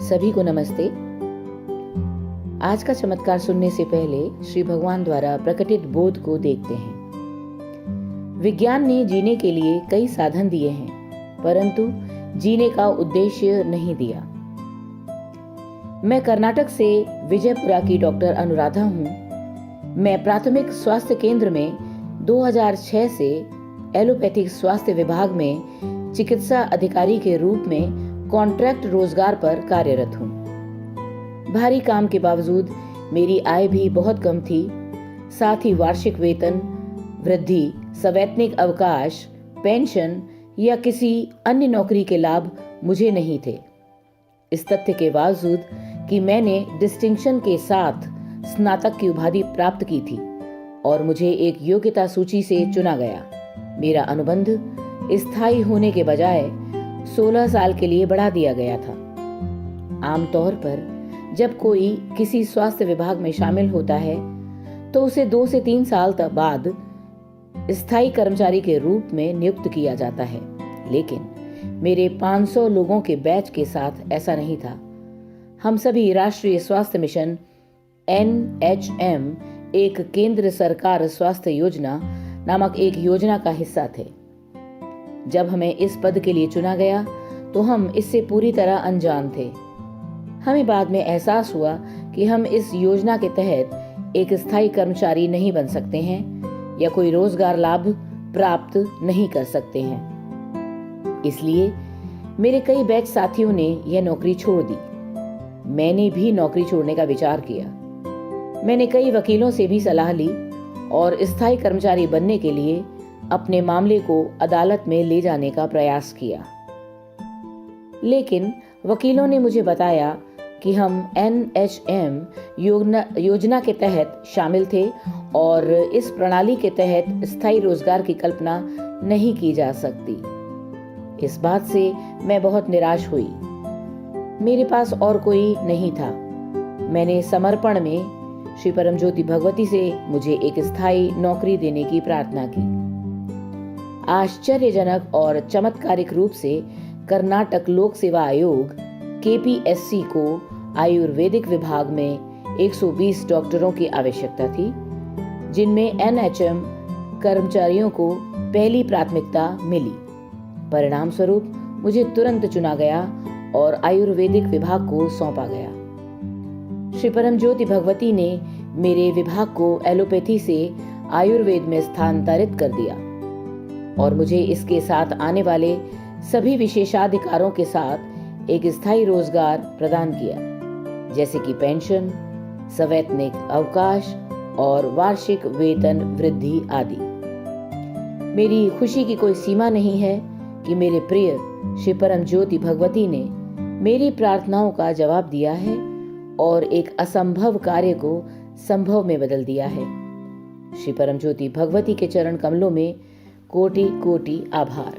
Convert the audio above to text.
सभी को नमस्ते। आज का चमत्कार सुनने से पहले श्री भगवान द्वारा प्रकटित बोध को देखते हैं। विज्ञान ने जीने के लिए कई साधन दिए हैं, परंतु जीने का उद्देश्य नहीं दिया। मैं कर्नाटक से विजयपुरा की डॉक्टर अनुराधा हूँ। मैं प्राथमिक स्वास्थ्य केंद्र में 2006 से एलोपैथिक स्वास्थ्य विभाग में चिकित्सा अधिकारी के रूप में कॉन्ट्रैक्ट रोजगार पर कार्यरत हूँ। भारी काम के बावजूद मेरी आय भी बहुत कम थी। साथ ही वार्षिक वेतन, वृद्धि, सवैतनिक अवकाश, पेंशन या किसी अन्य नौकरी के लाभ मुझे नहीं थे। इस तथ्य के बावजूद कि मैंने डिस्टिंक्शन के साथ स्नातक की उपाधि प्राप्त की थी और मुझे एक योग्यता सूची से चुना गया, मेरा अनुबंध स्थायी होने के बजाय 16 साल के लिए बढ़ा दिया गया था। आमतौर पर जब कोई किसी स्वास्थ्य विभाग में शामिल होता है तो उसे 2 से 3 साल तक बाद स्थायी कर्मचारी के रूप में नियुक्त किया जाता है, लेकिन मेरे 500 लोगों के बैच के साथ ऐसा नहीं था। हम सभी राष्ट्रीय स्वास्थ्य मिशन NHM, एक केंद्र सरकार स्वास्थ्य योजना नामक एक योजना का हिस्सा थे। जब हमें इस पद के लिए चुना गया तो हम इससे पूरी तरह अनजान थे। हमें बाद में एहसास हुआ कि हम इस योजना के तहत एक स्थायी कर्मचारी नहीं बन सकते हैं या कोई रोजगार लाभ प्राप्त नहीं कर सकते हैं। इसलिए मेरे कई बैच साथियों ने यह नौकरी छोड़ दी। मैंने भी नौकरी छोड़ने का विचार किया। मैंने कई वकीलों से भी सलाह ली और स्थायी कर्मचारी बनने के लिए अपने मामले को अदालत में ले जाने का प्रयास किया, लेकिन वकीलों ने मुझे बताया कि हम NHM योजना के तहत शामिल थे और इस प्रणाली के तहत स्थायी रोजगार की कल्पना नहीं की जा सकती। इस बात से मैं बहुत निराश हुई। मेरे पास और कोई नहीं था। मैंने समर्पण में श्री परम ज्योति भगवती से मुझे एक स्थायी नौकरी देने की प्रार्थना की। आश्चर्यजनक और चमत्कारिक रूप से कर्नाटक लोक सेवा आयोग KPSC को आयुर्वेदिक विभाग में 120 डॉक्टरों की आवश्यकता थी, जिनमें NHM कर्मचारियों को पहली प्राथमिकता मिली। परिणाम स्वरूप मुझे तुरंत चुना गया और आयुर्वेदिक विभाग को सौंपा गया। श्री परम ज्योति भगवती ने मेरे विभाग को एलोपैथी से आयुर्वेद में स्थानांतरित कर दिया और मुझे इसके साथ आने वाले सभी विशेषाधिकारों के साथ एक स्थायी रोजगार प्रदान किया, जैसे कि पेंशन, सवैतनिक अवकाश और वार्षिक वेतन वृद्धि आदि। मेरी खुशी की कोई सीमा नहीं है कि मेरे प्रिय श्री परम ज्योति भगवती ने मेरी प्रार्थनाओं का जवाब दिया है और एक असंभव कार्य को संभव में बदल दिया है। श्री परम ज्योति भगवती के चरण कमलों में कोटि कोटि आभार।